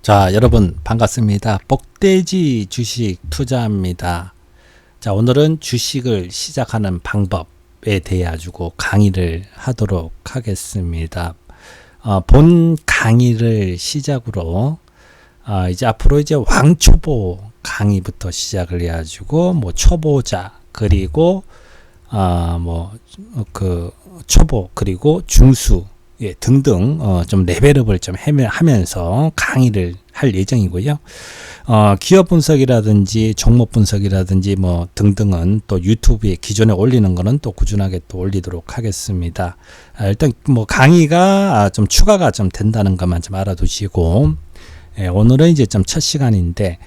자, 여러분 반갑습니다. 복돼지 주식 투자입니다. 자, 오늘은 주식을 시작하는 방법에 대해 가지고 강의를 하도록 하겠습니다. 본 강의를 시작으로 이제 앞으로 이제 왕초보 강의부터 시작을 해가지고 뭐 초보자 그리고 초보 그리고 중수 등등 좀 레벨업을 좀 하면서 강의를 할 예정이고요. 기업 분석이라든지 종목 분석이라든지 뭐 등등은 또 유튜브에 기존에 올리는 거는 또 꾸준하게 또 올리도록 하겠습니다. 일단 뭐 강의가 좀 추가가 좀 된다는 것만 좀 알아두시고, 오늘은 이제 좀 첫 시간인데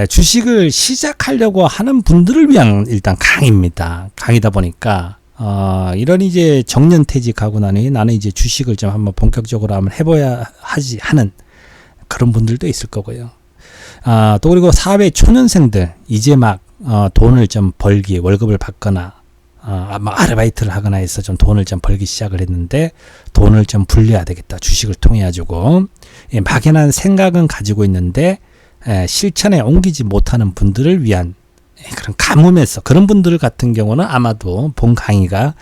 주식을 시작하려고 하는 분들을 위한 일단 강의입니다. 강의다 보니까 이런 이제 정년퇴직하고 나니 나는 이제 주식을 좀 한번 본격적으로 한번 해봐야 하지 하는 그런 분들도 있을 거고요. 또 그리고 사회 초년생들 이제 막 돈을 좀 벌기 월급을 받거나 아르바이트를 하거나 해서 좀 돈을 좀 벌기 시작을 했는데 돈을 좀 불려야 되겠다. 주식을 통해 가지고 막연한 생각은 가지고 있는데 실천에 옮기지 못하는 분들을 위한 그런 가뭄에서 그런 분들 같은 경우는 아마도 본 강의가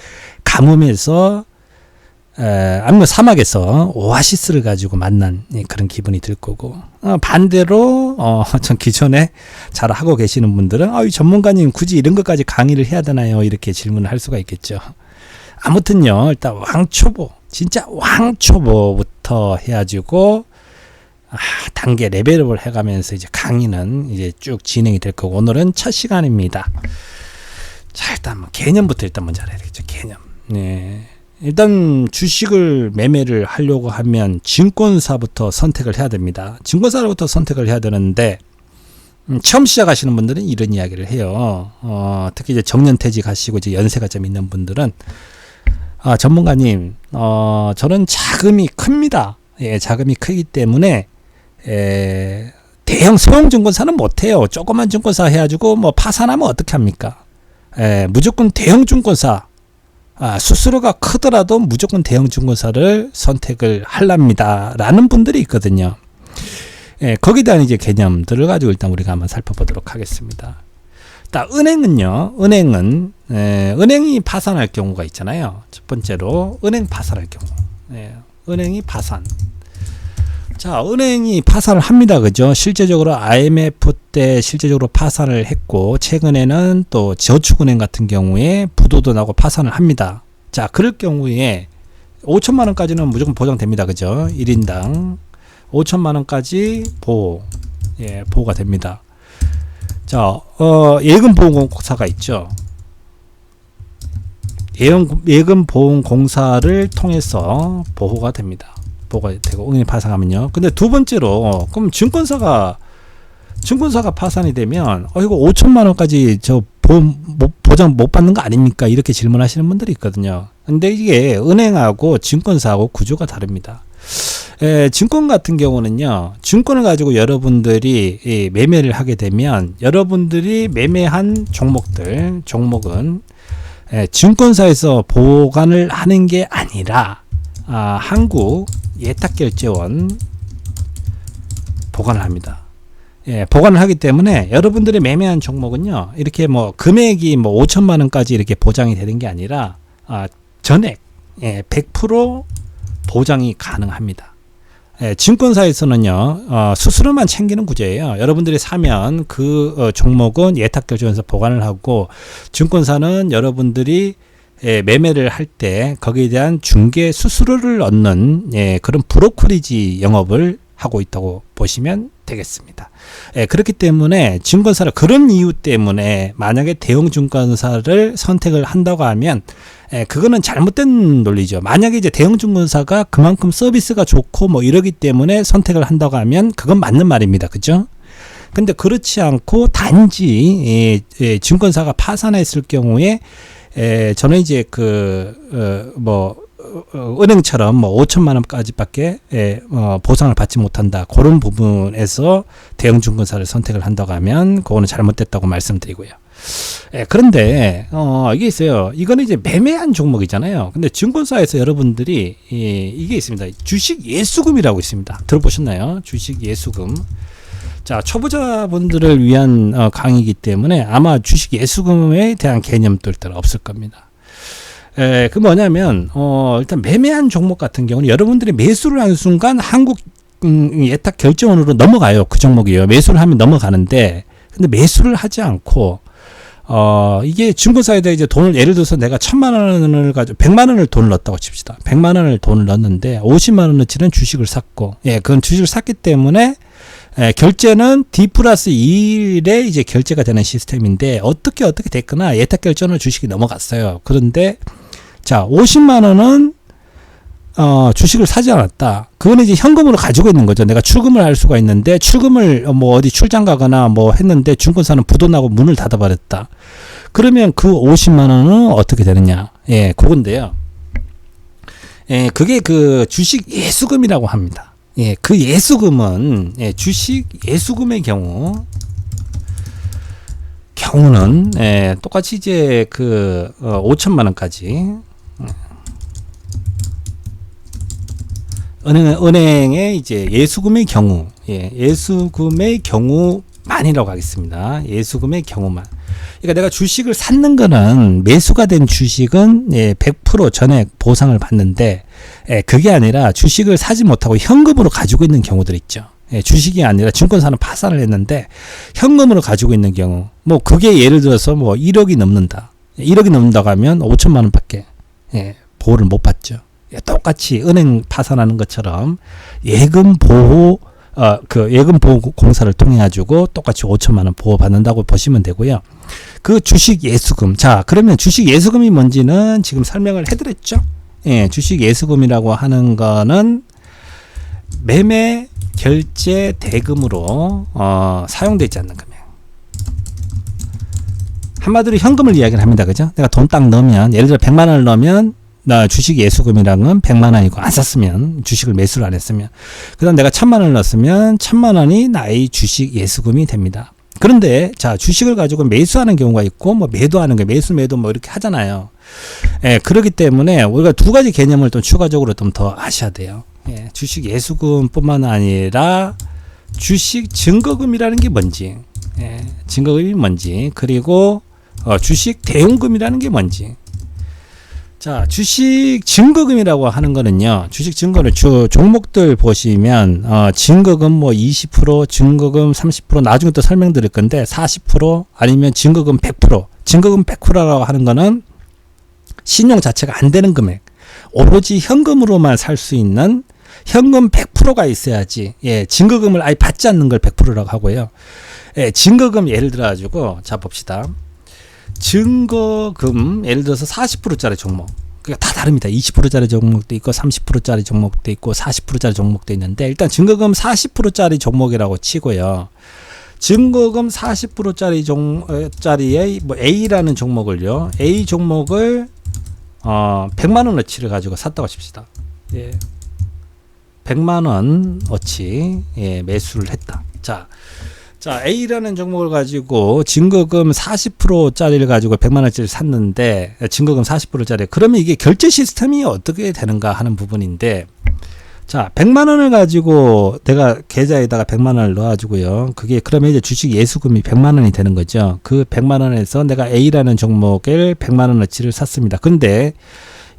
가뭄에서 아니면 사막에서 오아시스를 가지고 만난 그런 기분이 들 거고, 반대로 전 기존에 잘 하고 계시는 분들은 이 전문가님 굳이 이런 것까지 강의를 해야 되나요? 이렇게 질문을 할 수가 있겠죠. 아무튼요, 일단 왕초보 진짜 왕초보부터 해가지고 단계 레벨업을 해가면서 이제 강의는 이제 쭉 진행이 될 거고, 오늘은 첫 시간입니다. 자, 일단 뭐 개념부터 일단 먼저 알아야 되겠죠. 개념. 네. 일단 주식을 매매를 하려고 하면 증권사부터 선택을 해야 됩니다. 증권사부터 선택을 해야 되는데, 처음 시작하시는 분들은 이런 이야기를 해요. 특히 이제 정년퇴직 하시고 이제 연세가 좀 있는 분들은, 전문가님, 저는 자금이 큽니다. 예, 자금이 크기 때문에 대형 소형 증권사는 못해요. 조그만 증권사 해가지고 뭐 파산하면 어떻게 합니까? 무조건 대형 증권사, 수수료가 크더라도 무조건 대형 증권사를 선택을 하랍니다 라는 분들이 있거든요. 거기에 대한 이제 개념들을 가지고 일단 우리가 한번 살펴보도록 하겠습니다. 일단 은행은요, 은행이 파산할 경우가 있잖아요. 첫 번째로 은행 파산할 경우, 은행이 파산. 자, 은행이 파산을 합니다. 그죠? 실제적으로 IMF 때 실제적으로 파산을 했고, 최근에는 또 저축은행 같은 경우에 부도도 나고 파산을 합니다. 자, 그럴 경우에 5천만 원까지는 무조건 보장됩니다. 그죠? 1인당 5천만 원까지 보호가 됩니다. 자, 예금보험공사가 있죠. 예금보험공사를 통해서 보호가 됩니다. 보호가 되고 은행이 파산하면요. 근데 두 번째로 그럼 증권사가 파산이 되면 이거 5천만 원까지 저 보장 못 받는 거 아닙니까? 이렇게 질문하시는 분들이 있거든요. 근데 이게 은행하고 증권사하고 구조가 다릅니다. 증권 같은 경우는요, 증권을 가지고 여러분들이 매매를 하게 되면 여러분들이 매매한 종목은 증권사에서 보관을 하는 게 아니라 한국 예탁결제원 보관을 합니다. 보관을 하기 때문에 여러분들이 매매한 종목은요, 이렇게 뭐 금액이 뭐 5천만 원까지 이렇게 보장이 되는 게 아니라 전액 100% 보장이 가능합니다. 증권사에서는요, 수수료만 챙기는 구조예요. 여러분들이 사면 그 종목은 예탁결제원에서 보관을 하고, 증권사는 여러분들이 매매를 할 때 거기에 대한 중개 수수료를 얻는 그런 브로커리지 영업을 하고 있다고 보시면 되겠습니다. 그렇기 때문에 증권사를 그런 이유 때문에 만약에 대형 증권사를 선택을 한다고 하면 그거는 잘못된 논리죠. 만약에 이제 대형 증권사가 그만큼 서비스가 좋고 뭐 이러기 때문에 선택을 한다고 하면 그건 맞는 말입니다. 그죠? 근데 그렇지 않고 단지 증권사가 파산했을 경우에 저는 이제 은행처럼 뭐 5천만 원까지밖에 보상을 받지 못한다. 그런 부분에서 대형 증권사를 선택을 한다고 하면 그거는 잘못됐다고 말씀드리고요. 그런데 이게 있어요. 이거는 이제 매매한 종목이잖아요. 근데 증권사에서 여러분들이 이게 있습니다. 주식 예수금이라고 있습니다. 들어보셨나요? 주식 예수금. 자, 초보자분들을 위한 강의이기 때문에 아마 주식 예수금에 대한 개념도 일단 없을 겁니다. 그 뭐냐면 일단 매매한 종목 같은 경우는 여러분들이 매수를 하는 순간 한국 예탁 결제원으로 넘어가요. 그 종목이요. 매수를 하면 넘어가는데, 근데 매수를 하지 않고 이게 증권사에다 이제 돈을, 예를 들어서 내가 1,000만 원을 가지고 100만 원을 돈을 넣었다고 칩시다. 100만 원을 돈을 넣었는데 50만 원어치는 주식을 샀고, 그건 주식을 샀기 때문에 결제는 D 플러스 2일에 이제 결제가 되는 시스템인데, 어떻게 됐거나 예탁 결제원으로 주식이 넘어갔어요. 그런데 자, 50만 원은 주식을 사지 않았다. 그거는 이제 현금으로 가지고 있는 거죠. 내가 출금을 할 수가 있는데, 출금을 뭐 어디 출장 가거나 뭐 했는데 증권사는 부도나고 문을 닫아버렸다. 그러면 그 50만 원은 어떻게 되느냐? 그건데요. 그게 그 주식 예수금이라고 합니다. 그 예수금은 주식 예수금의 경우는 똑같이 이제 그 5천만 원까지 은행의 이제 예수금의 경우, 예수금의 경우만이라고 하겠습니다. 예수금의 경우만. 그러니까 내가 주식을 샀는 거는, 매수가 된 주식은 100% 전액 보상을 받는데, 그게 아니라 주식을 사지 못하고 현금으로 가지고 있는 경우들 있죠. 주식이 아니라 증권사는 파산을 했는데 현금으로 가지고 있는 경우, 뭐 그게 예를 들어서 뭐 1억이 넘는다. 1억이 넘는다고 하면 5천만 원밖에 보호를 못 받죠. 똑같이 은행 파산하는 것처럼 예금 보호 공사를 통해 가지고 똑같이 5천만 원 보호 받는다고 보시면 되고요. 그 주식 예수금. 자, 그러면 주식 예수금이 뭔지는 지금 설명을 해드렸죠. 주식 예수금이라고 하는 거는 매매 결제 대금으로 사용되지 않는 금액. 한마디로 현금을 이야기를 합니다. 그죠? 내가 돈 딱 넣으면, 예를 들어 100만 원을 넣으면 나 주식 예수금이라는 건 100만 원이고, 안 샀으면, 주식을 매수를 안 했으면, 그 다음 내가 1,000만 원을 넣었으면 1,000만 원이 나의 주식 예수금이 됩니다. 그런데 자, 주식을 가지고 매수하는 경우가 있고, 뭐 매도하는 게, 매수 매도 뭐 이렇게 하잖아요. 그렇기 때문에 우리가 두 가지 개념을 좀 추가적으로 좀 더 아셔야 돼요. 주식 예수금뿐만 아니라 주식 증거금이라는 게 뭔지, 증거금이 뭔지, 그리고 주식 대용금이라는 게 뭔지. 자, 주식 증거금이라고 하는 거는요, 주식 증거를 종목들 보시면 증거금 뭐 20%, 증거금 30%, 나중에 또 설명드릴 건데 40% 아니면 증거금 100%. 증거금 100%라고 하는 거는 신용 자체가 안 되는 금액, 오로지 현금으로만 살 수 있는 현금 100%가 있어야지, 증거금을 아예 받지 않는 걸 100%라고 하고요. 증거금 예를 들어 가지고, 자 봅시다. 증거금 예를 들어서 40%짜리 종목, 그러니까 다 다릅니다. 20%짜리 종목도 있고 30%짜리 종목도 있고 40%짜리 종목도 있는데, 일단 증거금 40%짜리 종목이라고 치고요. 증거금 40%짜리에 뭐 A라는 종목을요, A 종목을 100만 원어치를 가지고 샀다고 칩시다. 100만 원어치 매수를 했다. 자, A라는 종목을 가지고 증거금 40%짜리를 가지고 100만 원짜리를 샀는데, 증거금 40%짜리. 그러면 이게 결제 시스템이 어떻게 되는가 하는 부분인데, 자, 100만 원을 가지고 내가 계좌에다가 100만 원을 넣어가지고요. 그게 그러면 이제 주식 예수금이 100만 원이 되는 거죠. 그 100만 원에서 내가 A라는 종목을 100만 원어치를 샀습니다. 근데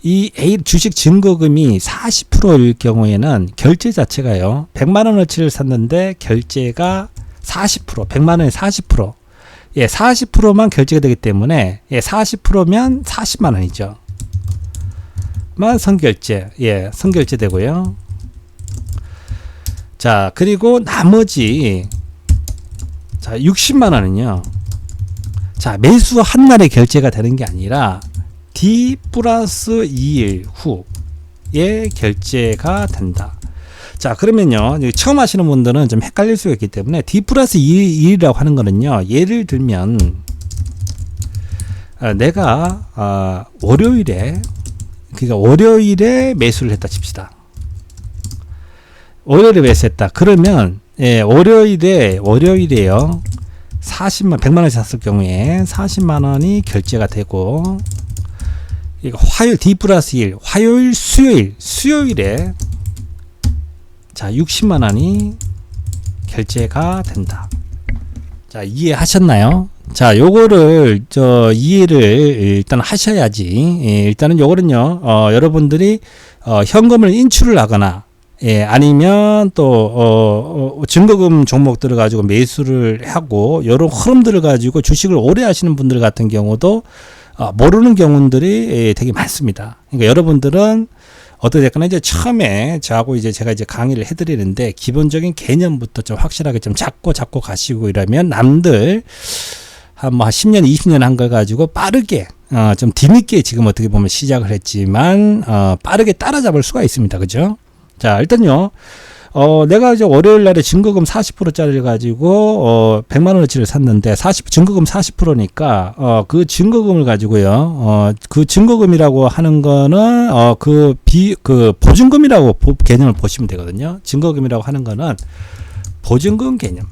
이 A 주식 증거금이 40%일 경우에는 결제 자체가요, 100만 원어치를 샀는데 결제가 40%, 100만 원에 40%. 40%만 결제가 되기 때문에, 40%면 40만 원이죠. 만 선결제, 선결제 되고요. 자, 그리고 나머지, 자, 60만 원은요. 자, 매수 한 날에 결제가 되는 게 아니라 D 플러스 2일 후에 결제가 된다. 자, 그러면요, 처음 하시는 분들은 좀 헷갈릴 수가 있기 때문에 D 플러스 2일이라고 하는 거는요, 예를 들면 내가 월요일에, 그러니까 월요일에 매수를 했다 칩시다. 월요일에 매수했다. 그러면 월요일에요, 100만 원씩 샀을 경우에 40만 원이 결제가 되고, 이거 화요일 D 플러스 1, 화요일, 수요일에 자 60만 원이 결제가 된다. 자, 이해하셨나요? 자, 요거를 이해를 일단 하셔야지. 일단은 요거는요, 여러분들이 현금을 인출을 하거나, 아니면 또 증거금 종목들을 가지고 매수를 하고 요런 흐름들을 가지고 주식을 오래 하시는 분들 같은 경우도 모르는 경우들이 되게 많습니다. 그러니까 여러분들은 어떻게됐거나 이제 처음에 저하고 이제 제가 이제 강의를 해드리는데 기본적인 개념부터 좀 확실하게 좀 잡고 가시고 이러면 남들 한 10년, 20년 한 걸 가지고 빠르게 좀 뒤늦게 지금 어떻게 보면 시작을 했지만 빠르게 따라잡을 수가 있습니다. 그죠? 자, 일단요. 내가 이제 월요일 날에 증거금 40%짜리를 가지고 100만 원어치를 샀는데 증거금 40%니까 그 증거금을 가지고요. 그 증거금이라고 하는 거는 그 보증금이라고 개념을 보시면 되거든요. 증거금이라고 하는 거는 보증금 개념.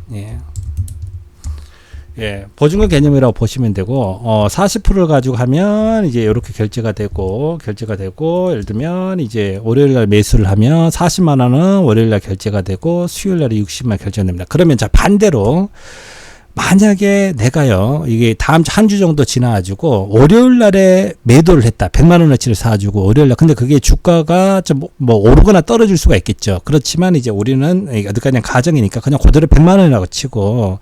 보증금 개념이라고 보시면 되고, 40%를 가지고 하면, 이제, 이렇게 결제가 되고, 예를 들면, 이제, 월요일날 매수를 하면, 40만원은 월요일날 결제가 되고, 수요일날에 60만 결제가 됩니다. 그러면, 자, 반대로, 만약에 내가요, 이게 다음 주 한 주 정도 지나가지고, 월요일날에 매도를 했다. 100만원어치를 사가지고, 월요일날. 근데 그게 주가가 좀 오르거나 떨어질 수가 있겠죠. 그렇지만 이제 우리는, 그냥 가정이니까 그냥 그대로 100만원이라고 치고,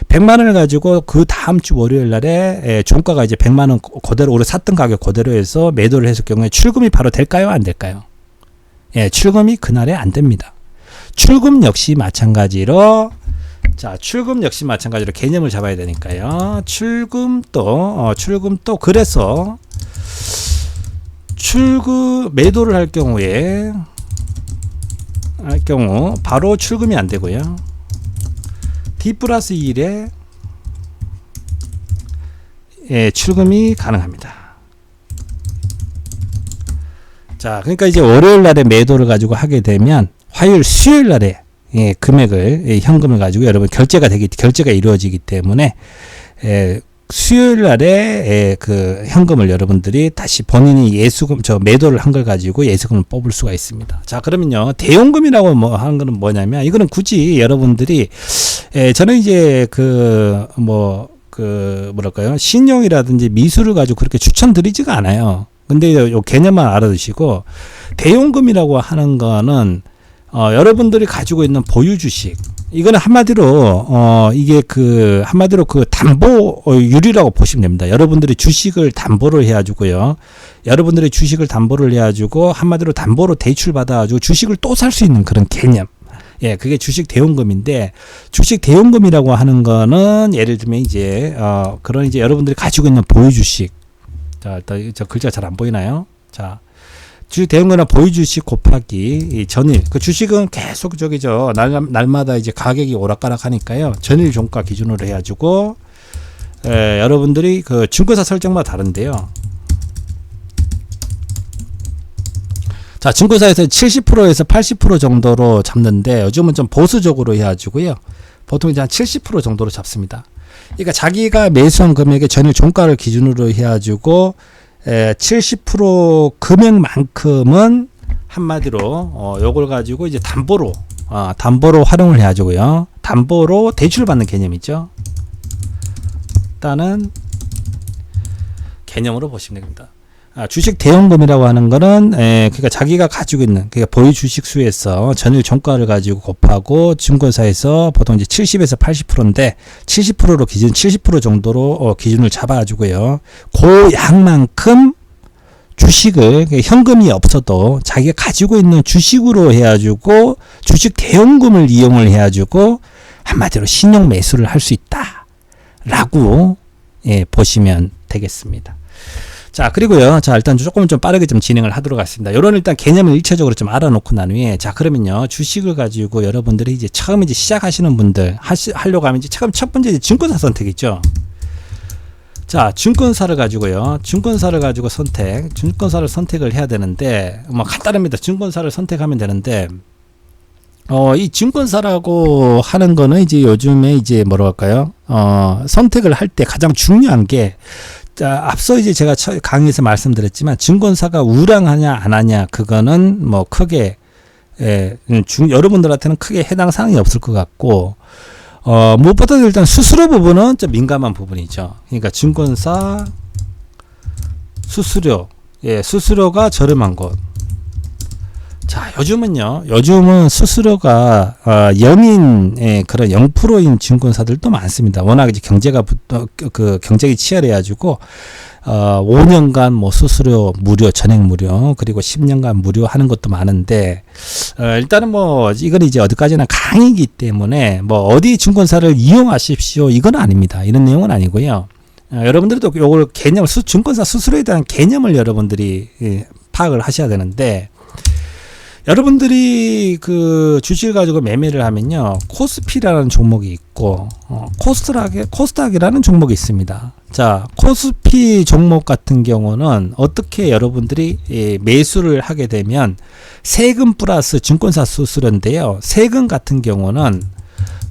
100만원을 가지고 그 다음 주 월요일날에 종가가 이제 100만원 그대로, 우리 샀던 가격 그대로 해서 매도를 했을 경우에 출금이 바로 될까요? 안 될까요? 출금이 그날에 안 됩니다. 출금 역시 마찬가지로, 개념을 잡아야 되니까요. 출금도 그래서 매도를 할 경우 바로 출금이 안 되고요. D 플러스 1에 출금이 가능합니다. 자, 그러니까 이제 월요일 날에 매도를 가지고 하게 되면 화요일, 수요일 날에 금액을, 현금을 가지고 여러분 결제가 이루어지기 때문에, 수요일 날에 그 현금을 여러분들이 다시 본인이 매도를 한 걸 가지고 예수금을 뽑을 수가 있습니다. 자, 그러면요, 대용금이라고 하는 거는 뭐냐면, 이거는 굳이 여러분들이, 저는 이제 신용이라든지 미술을 가지고 그렇게 추천드리지가 않아요. 근데 요 개념만 알아두시고, 대용금이라고 하는 거는, 여러분들이 가지고 있는 보유 주식, 이거는 한마디로 한마디로 담보율이라고 보시면 됩니다. 여러분들이 주식을 담보를 해가지고요. 한마디로 담보로 대출 받아가지고 주식을 또 살 수 있는 그런 개념. 그게 주식 대용금인데, 주식 대용금이라고 하는 거는 예를 들면 이제 그런 이제 여러분들이 가지고 있는 보유 주식. 자, 일단 저 글자가 잘 안 보이나요? 자. 주식 대용금이나 보유 주식 곱하기 전일. 그 주식은 계속 날마다 이제 가격이 오락가락 하니까요. 전일 종가 기준으로 해가지고, 여러분들이 그 증권사 설정마다 다른데요. 자, 증권사에서 70%에서 80% 정도로 잡는데, 요즘은 좀 보수적으로 해가지고요. 보통 이제 한 70% 정도로 잡습니다. 그러니까 자기가 매수한 금액의 전일 종가를 기준으로 해가지고, 70% 금액만큼은 한마디로 요걸 가지고 이제 담보로 활용을 해가지고요. 담보로 대출 받는 개념이죠. 일단은 개념으로 보시면 됩니다. 주식 대용금이라고 하는 거는 그러니까 자기가 가지고 있는, 그러니까 보유 주식 수에서 전일 종가를 가지고 곱하고 증권사에서 보통 이제 70에서 80%인데 70%로 기준 70% 정도로 기준을 잡아가지고요. 그 양만큼 주식을, 현금이 없어도 자기가 가지고 있는 주식으로 해가지고 주식 대용금을 이용을 해가지고 한마디로 신용 매수를 할 수 있다라고 보시면 되겠습니다. 자, 그리고요. 자, 일단 조금 좀 빠르게 좀 진행을 하도록 하겠습니다. 요런 일단 개념을 일차적으로 좀 알아놓고 난 후에, 자, 그러면요. 주식을 가지고 여러분들이 이제 처음 이제 시작하시는 분들 하려고 하면 이제 첫 번째 이제 증권사 선택이죠. 자, 증권사를 가지고 증권사를 선택을 해야 되는데, 간단합니다. 증권사를 선택하면 되는데, 이 증권사라고 하는 거는 이제 요즘에 이제 뭐라 할까요? 선택을 할 때 가장 중요한 게, 자, 앞서 이제 제가 강의에서 말씀드렸지만, 증권사가 우량하냐, 안 하냐, 그거는 뭐 크게, 여러분들한테는 크게 해당 사항이 없을 것 같고, 무엇보다도 일단 수수료 부분은 좀 민감한 부분이죠. 그러니까 증권사 수수료, 수수료가 저렴한 곳. 자, 요즘은 수수료가 0인 그런 0%인 증권사들도 많습니다. 워낙 이제 경쟁이 치열해가지고 5년간 뭐 수수료 무료, 전액 무료, 그리고 10년간 무료 하는 것도 많은데, 일단은 뭐 이건 이제 어디까지나 강의이기 때문에 뭐 어디 증권사를 이용하십시오 이건 아닙니다. 이런 내용은 아니고요. 여러분들도 요걸 증권사 수수료에 대한 개념을 여러분들이 파악을 하셔야 되는데, 여러분들이 그 주식을 가지고 매매를 하면요, 코스피라는 종목이 있고 코스닥이라는 종목이 있습니다. 자, 코스피 종목 같은 경우는 어떻게 여러분들이 매수를 하게 되면 세금 플러스 증권사 수수료인데요. 세금 같은 경우는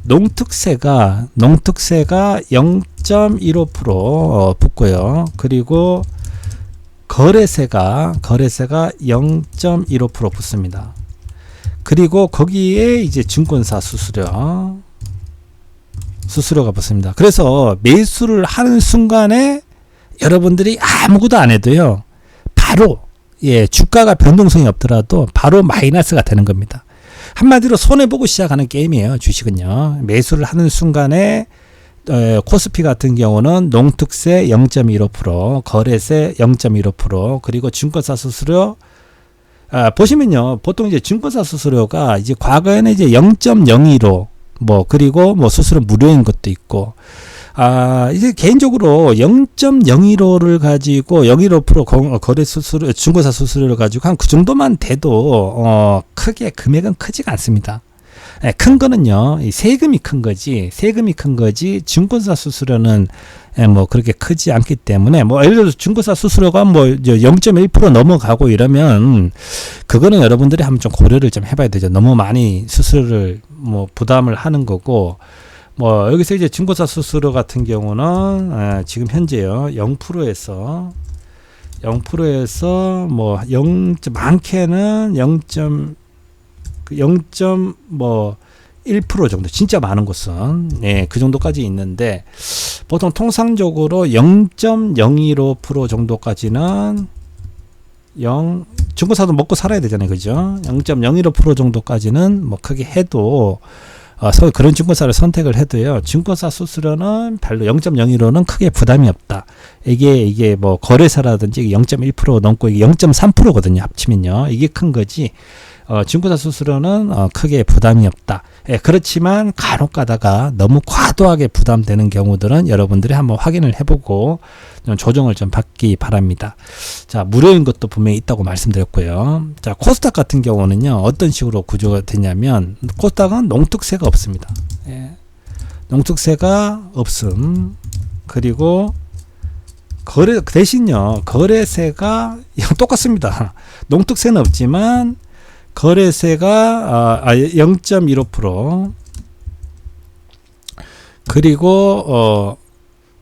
농특세가 0.15% 붙고요. 그리고 거래세가 0.15% 붙습니다. 그리고 거기에 이제 증권사 수수료가 붙습니다. 그래서 매수를 하는 순간에 여러분들이 아무것도 안 해도요, 바로 주가가 변동성이 없더라도 바로 마이너스가 되는 겁니다. 한마디로 손해보고 시작하는 게임이에요, 주식은요. 매수를 하는 순간에 코스피 같은 경우는 농특세 0.15%, 거래세 0.15%, 그리고 증권사 수수료, 보시면요, 보통 이제 증권사 수수료가 이제 과거에는 이제 0.015, 그리고 수수료 무료인 것도 있고, 이제 개인적으로 0.015를 가지고 0.15% 거래 수수료, 증권사 수수료를 가지고 한 그 정도만 돼도, 크게 금액은 크지가 않습니다. 큰 거는요, 세금이 큰 거지, 증권사 수수료는 그렇게 크지 않기 때문에, 예를 들어서 증권사 수수료가 0.1% 넘어가고 이러면, 그거는 여러분들이 한번 좀 고려를 좀 해봐야 되죠. 너무 많이 수수료를 부담을 하는 거고, 여기서 이제 증권사 수수료 같은 경우는, 지금 현재요, 0%에서 많게는 0.1% 정도, 진짜 많은 곳은 그 정도까지 있는데, 보통 통상적으로 0.015% 정도까지는 증권사도 먹고 살아야 되잖아요, 그죠? 0.015% 정도까지는 크게 해도 그런 증권사를 선택을 해도요, 증권사 수수료는 별로 0.01호는 크게 부담이 없다. 이게 거래사라든지 0.1% 넘고 이게 0.3%거든요, 합치면요. 이게 큰 거지. 증권사 수수료는 크게 부담이 없다. 그렇지만 간혹 가다가 너무 과도하게 부담되는 경우들은 여러분들이 한번 확인을 해보고 좀 조정을 좀 받기 바랍니다. 자, 무료인 것도 분명히 있다고 말씀드렸고요. 자, 코스닥 같은 경우는요, 어떤 식으로 구조가 되냐면, 코스닥은 농특세가 없습니다. 농특세가 없음. 그리고 대신요, 거래세가 똑같습니다. 농특세는 없지만 거래세가 0.15%, 그리고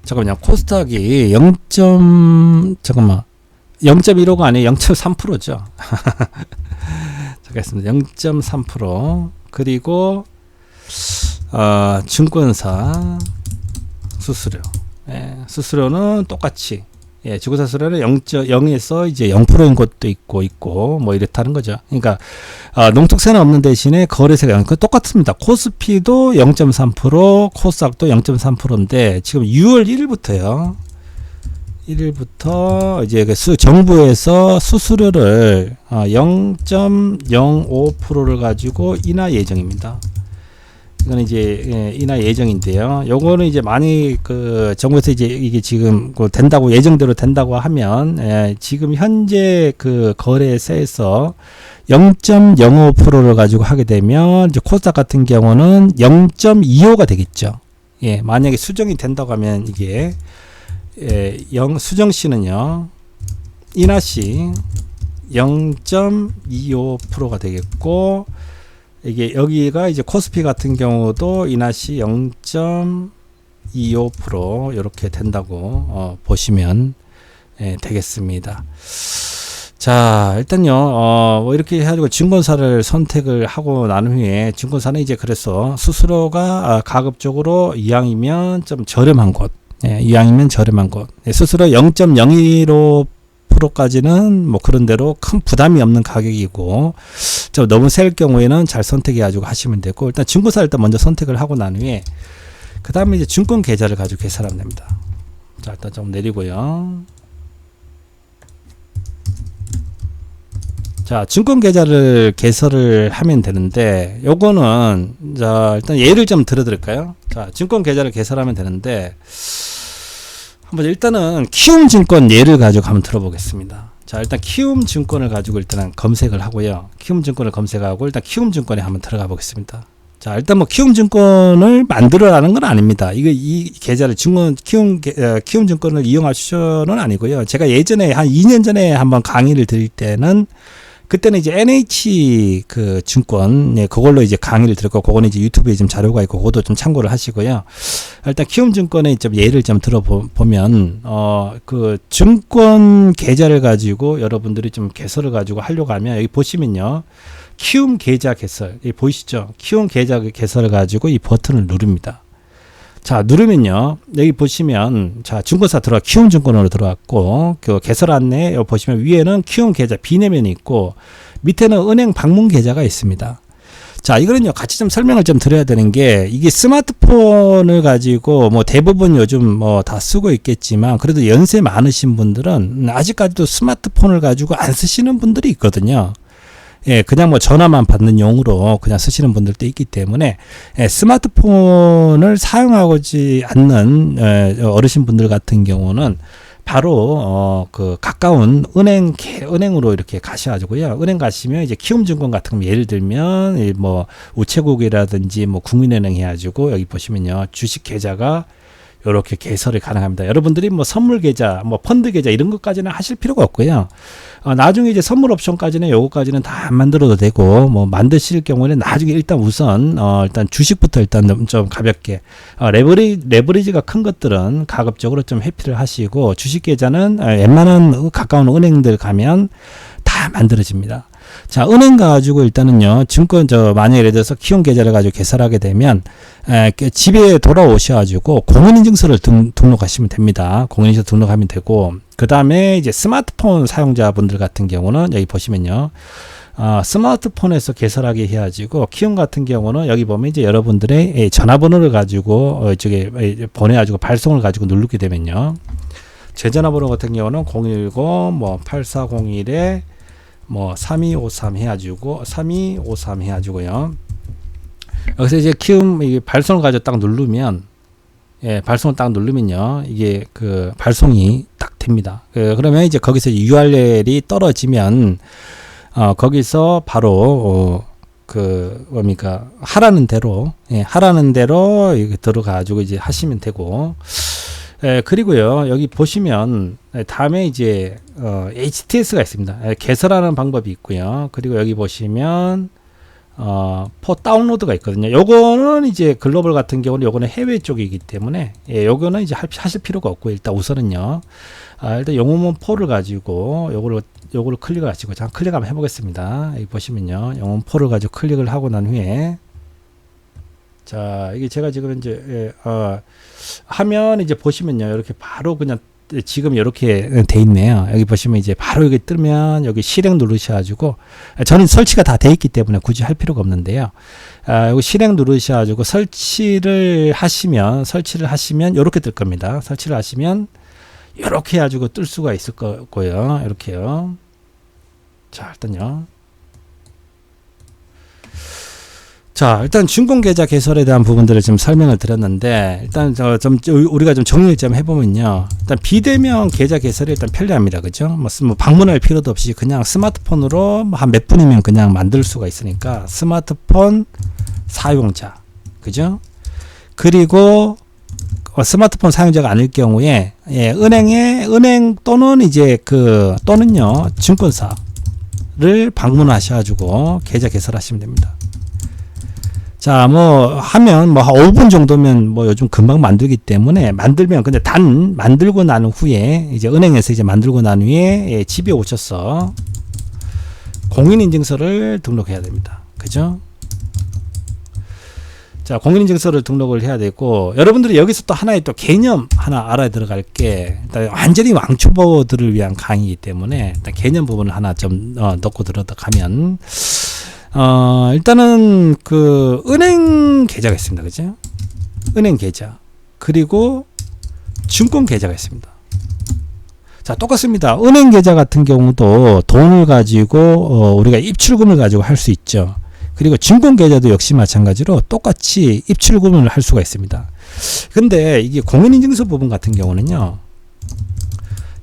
잠깐만요, 코스닥이 0.15가 아니에요, 0.3%죠. 잠깐만요, 0.3%. 그리고 증권사 수수료, 수수료는 똑같이, 증권사 수수료는 0.0에서 이제 0%인 것도 있고 이렇다는 거죠. 그러니까 농특세는 없는 대신에 거래세가 0, 똑같습니다. 코스피도 0.3%, 코스닥도 0.3%인데 지금 6월 1일부터 이제 정부에서 수수료를 0.05%를 가지고 인하 예정입니다. 이거는 이제 인하 예정인데요. 요거는 이제 많이 정부에서 이제 이게 지금 된다고, 예정대로 된다고 하면, 지금 현재 거래세에서 0.05%를 가지고 하게 되면, 이제 코스닥 같은 경우는 0.25가 되겠죠. 만약에 수정이 된다고 하면 이게 수정 시는요, 인하 시 0.25%가 되겠고, 이게 여기가 이제 코스피 같은 경우도 이날시 0.25% 이렇게 된다고 보시면 되겠습니다. 자, 일단요, 뭐 이렇게 해가지고 증권사를 선택을 하고 난 후에 증권사는 이제 그래서 스스로가 가급적으로 이왕이면 좀 저렴한 곳, 이왕이면 저렴한 곳, 스스로 0.01%까지는 뭐 그런 대로 큰 부담이 없는 가격이고, 좀 너무 셀 경우에는 잘 선택해가지고 하시면 되고, 일단 증권사 일단 먼저 선택을 하고 난 후에, 그 다음에 이제 증권 계좌를 가지고 개설하면 됩니다. 자, 일단 좀 내리고요. 자, 증권 계좌를 개설을 하면 되는데, 요거는, 자, 일단 예를 좀 들어드릴까요? 자, 증권 계좌를 개설하면 되는데, 한번 일단은 키움증권 예를 가지고 한번 들어보겠습니다. 자, 일단 키움증권을 가지고 일단 검색을 하고요. 키움증권을 검색하고, 일단 키움증권에 한번 들어가 보겠습니다. 자, 일단 뭐 키움증권을 만들어라는 건 아닙니다. 이 계좌를 키움증권을 이용할 수는 아니고요. 제가 예전에 한 2년 전에 한번 강의를 드릴 때는 그때는 이제 NH 그 증권, 그걸로 이제 강의를 들었고, 그거는 이제 유튜브에 좀 자료가 있고, 그것도 좀 참고를 하시고요. 일단 키움증권의 좀 예를 좀 들어보면, 그 증권 계좌를 가지고 여러분들이 좀 개설을 가지고 하려고 하면, 여기 보시면요. 키움 계좌 개설, 여기 보이시죠? 키움 계좌 개설을 가지고 이 버튼을 누릅니다. 자, 누르면요. 여기 보시면, 자, 증권사 키움증권으로 들어왔고, 그 개설 안내, 여기 보시면 위에는 키움 계좌 비내면이 있고, 밑에는 은행 방문 계좌가 있습니다. 자, 이거는요, 같이 좀 설명을 좀 드려야 되는 게, 이게 스마트폰을 가지고, 뭐 대부분 요즘 뭐 다 쓰고 있겠지만, 그래도 연세 많으신 분들은 아직까지도 스마트폰을 가지고 안 쓰시는 분들이 있거든요. 예, 그냥 뭐 전화만 받는 용으로 그냥 쓰시는 분들도 있기 때문에, 스마트폰을 사용하지 않는 어르신분들 같은 경우는 바로 그 가까운 은행으로 이렇게 가셔가지고요. 은행 가시면 이제 키움증권 같은 거 예를 들면 뭐 우체국이라든지 뭐 국민은행 해가지고 여기 보시면요, 주식 계좌가 이렇게 개설이 가능합니다. 여러분들이 뭐 선물 계좌, 뭐 펀드 계좌 이런 것까지는 하실 필요가 없고요. 나중에 이제 선물 옵션까지는 요거까지는 다 안 만들어도 되고, 뭐 만드실 경우에는 나중에 일단 우선 일단 주식부터 일단 좀 가볍게 레버리지가 큰 것들은 가급적으로 좀 회피를 하시고, 주식 계좌는 웬만한 가까운 은행들 가면 다 만들어집니다. 자, 은행 가지고 일단은요, 증권, 만약에 예를 들어서 키움 계좌를 가지고 개설하게 되면, 집에 돌아오셔가지고, 공인인증서를 등록하시면 됩니다. 공인인증서 등록하면 되고, 그 다음에 이제 스마트폰 사용자분들 같은 경우는 여기 보시면요, 스마트폰에서 개설하게 해가지고, 키움 같은 경우는 여기 보면 이제 여러분들의 전화번호를 가지고, 이쪽에 보내가지고 발송을 가지고 누르게 되면요, 제 전화번호 같은 경우는 010, 뭐, 8401에 뭐 3253 해가지고요. 여기서 이제 키움 발송을 가지고 딱 누르면, 발송을 딱 누르면요, 이게 그 발송이 딱 됩니다. 그러면 이제 거기서 URL이 떨어지면 거기서 바로 뭡니까, 하라는 대로 이게 들어가지고 이제 하시면 되고. 그리고요, 여기 보시면 다음에 이제 HTS가 있습니다. 개설하는 방법이 있고요. 그리고 여기 보시면 다운로드가 있거든요. 요거는 이제 글로벌 같은 경우는 요거는 해외 쪽이기 때문에, 요거는 이제 하실 필요가 없고, 일단 우선은요, 일단 영어문 포를 가지고 요거를 클릭을 하시고, 잠깐 클릭 한번 해보겠습니다. 여기 보시면요, 영어문 포를 가지고 클릭을 하고 난 후에, 자, 이게 제가 지금 이제 하면 이제 보시면요, 이렇게 바로 그냥 지금 이렇게 돼 있네요. 여기 보시면 이제 바로 여기 뜨면 여기 실행 누르셔가지고, 저는 설치가 다 돼 있기 때문에 굳이 할 필요가 없는데요. 여기 실행 누르셔가지고 설치를 하시면 이렇게 뜰 겁니다. 설치를 하시면 이렇게 해가지고 뜰 수가 있을 거고요. 이렇게요. 자, 일단요. 자, 일단 증권계좌 개설에 대한 부분들을 좀 설명을 드렸는데, 일단 우리가 좀 정리를 좀 해보면요, 일단 비대면 계좌 개설이 일단 편리합니다. 그죠? 뭐 방문할 필요도 없이 그냥 스마트폰으로 한 몇 분이면 그냥 만들 수가 있으니까, 스마트폰 사용자, 그죠? 그리고 스마트폰 사용자가 아닐 경우에, 은행 또는 이제 또는요, 증권사를 방문하셔가지고 계좌 개설하시면 됩니다. 자, 뭐 하면 뭐 한 5분 정도면 뭐 요즘 금방 만들기 때문에 만들면 근데 단 만들고 난 후에 이제 은행에서 이제 만들고 난 후에 예, 집에 오셔서 공인인증서를 등록해야 됩니다. 그죠? 자, 공인인증서를 등록을 해야 되고, 여러분들이 여기서 또 하나의 또 개념 하나 알아야 들어갈 게, 일단 완전히 왕초보들을 위한 강의이기 때문에, 일단 개념 부분을 하나 좀 넣고 들어가면, 일단은 그 은행 계좌가 있습니다. 그죠? 은행 계좌. 그리고 증권 계좌가 있습니다. 자, 똑같습니다. 은행 계좌 같은 경우도 돈을 가지고, 우리가 입출금을 가지고 할 수 있죠. 그리고 증권 계좌도 역시 마찬가지로 똑같이 입출금을 할 수가 있습니다. 근데 이게 공인인증서 부분 같은 경우는요,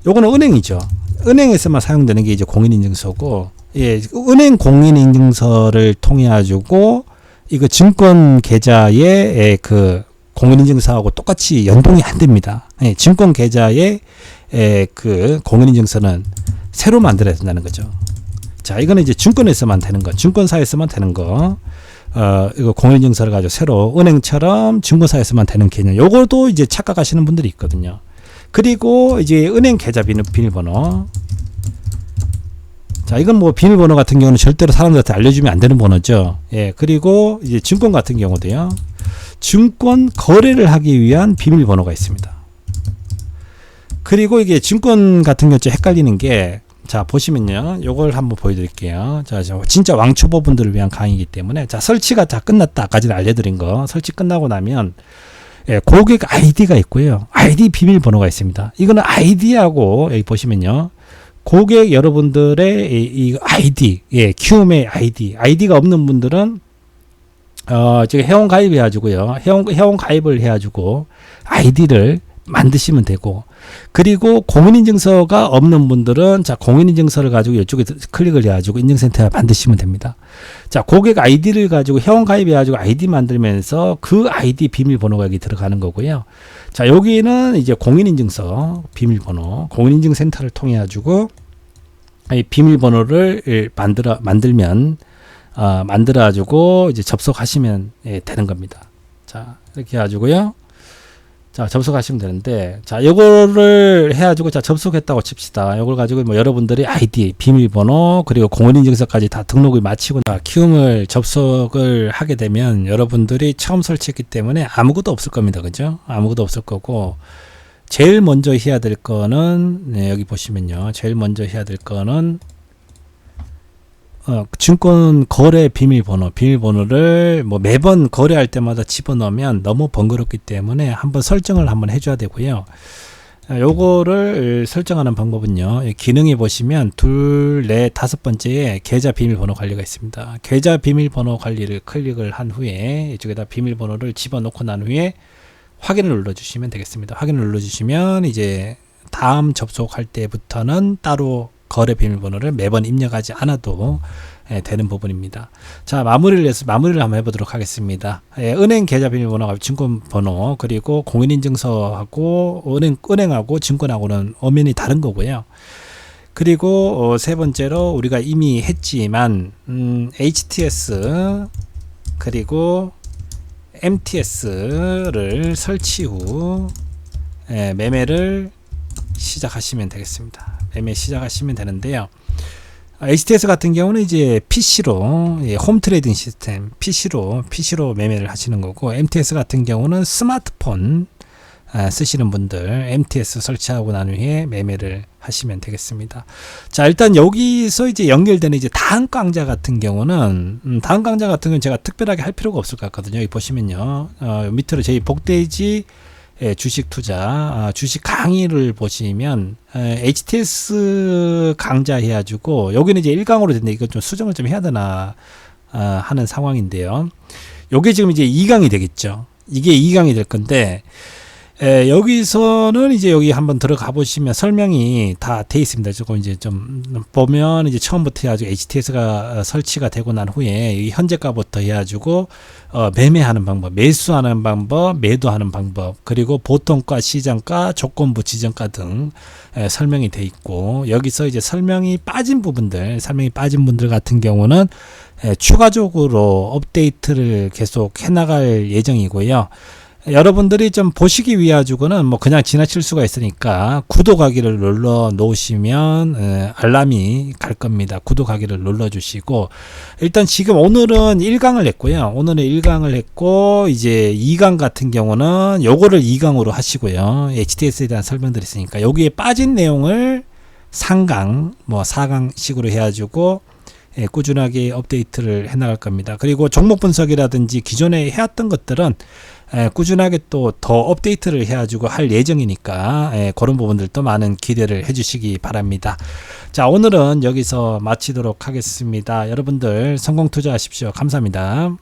요거는 은행이죠. 은행에서만 사용되는 게 이제 공인인증서고, 예, 은행 공인인증서를 통해 가지고 이거 증권 계좌의 그 공인인증서하고 똑같이 연동이 안 됩니다. 예, 증권 계좌의 그 공인인증서는 새로 만들어야 된다는 거죠. 자, 이거는 이제 증권에서만 되는 거, 증권사에서만 되는 거, 이거 공인인증서를 가지고 새로 은행처럼 증권사에서만 되는 개념. 요것도 이제 착각하시는 분들이 있거든요. 그리고 이제 은행 계좌 비밀번호. 자, 이건 뭐 비밀번호 같은 경우는 절대로 사람들한테 알려주면 안 되는 번호죠. 예, 그리고 이제 증권 같은 경우도요. 증권 거래를 하기 위한 비밀번호가 있습니다. 그리고 이게 증권 같은 경우 좀 헷갈리는 게, 자, 보시면요. 요걸 한번 보여드릴게요. 자, 진짜 왕초보 분들을 위한 강의이기 때문에, 자, 설치가 다 끝났다. 아까전 알려드린 거. 설치 끝나고 나면, 예, 고객 아이디가 있고요. 아이디 비밀번호가 있습니다. 이거는 아이디하고, 여기 보시면요. 고객 여러분들의 이 아이디, 예, 키움의 아이디가 없는 분들은, 지금 회원 가입해가지고요. 회원 가입을 해가지고, 아이디를 만드시면 되고, 그리고 공인인증서가 없는 분들은 자, 공인인증서를 가지고 이쪽에 클릭을 해가지고 인증센터에 만드시면 됩니다. 자, 고객 아이디를 가지고 회원 가입해가지고 아이디 만들면서 그 아이디 비밀번호가 여기 들어가는 거고요. 자, 여기는 이제 공인인증서 비밀번호, 공인인증센터를 통해 가지고 이 비밀번호를 만들어 가지고 이제 접속하시면 되는 겁니다. 자, 이렇게 해가지고요. 자, 접속하시면 되는데, 자, 요거를 해가지고, 자, 접속했다고 칩시다. 요걸 가지고, 뭐, 여러분들이 아이디, 비밀번호, 그리고 공인인증서까지 다 등록을 마치고, 자, 키움을 접속을 하게 되면, 여러분들이 처음 설치했기 때문에 아무것도 없을 겁니다. 그죠? 아무것도 없을 거고, 제일 먼저 해야 될 거는, 네, 여기 보시면요. 제일 먼저 해야 될 거는, 증권 거래 비밀번호를 뭐 매번 거래할 때마다 집어넣으면 너무 번거롭기 때문에 한번 설정을 한번 해줘야 되고요. 요거를 설정하는 방법은요. 기능에 보시면 둘, 넷, 다섯 번째에 계좌 비밀번호 관리가 있습니다. 계좌 비밀번호 관리를 클릭을 한 후에 이쪽에다 비밀번호를 집어넣고 난 후에 확인을 눌러주시면 되겠습니다. 확인을 눌러주시면 이제 다음 접속할 때부터는 따로 거래 비밀번호를 매번 입력하지 않아도 되는 부분입니다. 자, 마무리를 한번 해보도록 하겠습니다. 은행 계좌 비밀번호가 증권번호, 그리고 공인인증서하고 은행하고 증권하고는 엄연히 다른 거고요. 그리고 세 번째로 우리가 이미 했지만 HTS 그리고 MTS를 설치 후 매매를 시작하시면 되겠습니다. 매매 시작하시면 되는데요. HTS 같은 경우는 이제 PC로 홈 트레이딩 시스템 PC로 매매를 하시는 거고, MTS 같은 경우는 스마트폰 쓰시는 분들 MTS 설치하고 난 후에 매매를 하시면 되겠습니다. 자, 일단 여기서 이제 연결되는 이제 다음 강좌 같은 경우는 제가 특별하게 할 필요가 없을 것 같거든요. 여기 보시면요. 밑으로 저희 복돼지 주식 투자, 주식 강의를 보시면, HTS 강좌 해가지고, 여기는 이제 1강으로 됐는데, 이거 좀 수정을 좀 해야 되나, 하는 상황인데요. 요게 지금 이제 2강이 되겠죠. 이게 2강이 될 건데, 여기서는 이제 여기 한번 들어가 보시면 설명이 다 돼 있습니다. 조금 이제 좀 보면 이제 처음부터 해가지고 HTS가 설치가 되고 난 후에 이 현재가부터 해가지고 매매하는 방법, 매수하는 방법, 매도하는 방법, 그리고 보통가, 시장가, 조건부, 지정가 등 설명이 돼 있고, 여기서 이제 설명이 빠진 분들 같은 경우는 추가적으로 업데이트를 계속 해나갈 예정이고요. 여러분들이 좀 보시기 위해 가지고는 뭐 그냥 지나칠 수가 있으니까 구독하기를 눌러 놓으시면 알람이 갈 겁니다. 구독하기를 눌러 주시고, 일단 지금 오늘은 1강을 했고요. 오늘은 1강을 했고, 이제 2강 같은 경우는 요거를 2강으로 하시고요. HTS에 대한 설명들이 있으니까 여기에 빠진 내용을 3강, 뭐 4강식으로 해가지고 꾸준하게 업데이트를 해 나갈 겁니다. 그리고 종목 분석이라든지 기존에 해왔던 것들은 꾸준하게 또 더 업데이트를 해가지고 할 예정이니까 그런 부분들도 많은 기대를 해주시기 바랍니다. 자, 오늘은 여기서 마치도록 하겠습니다. 여러분들 성공 투자하십시오. 감사합니다.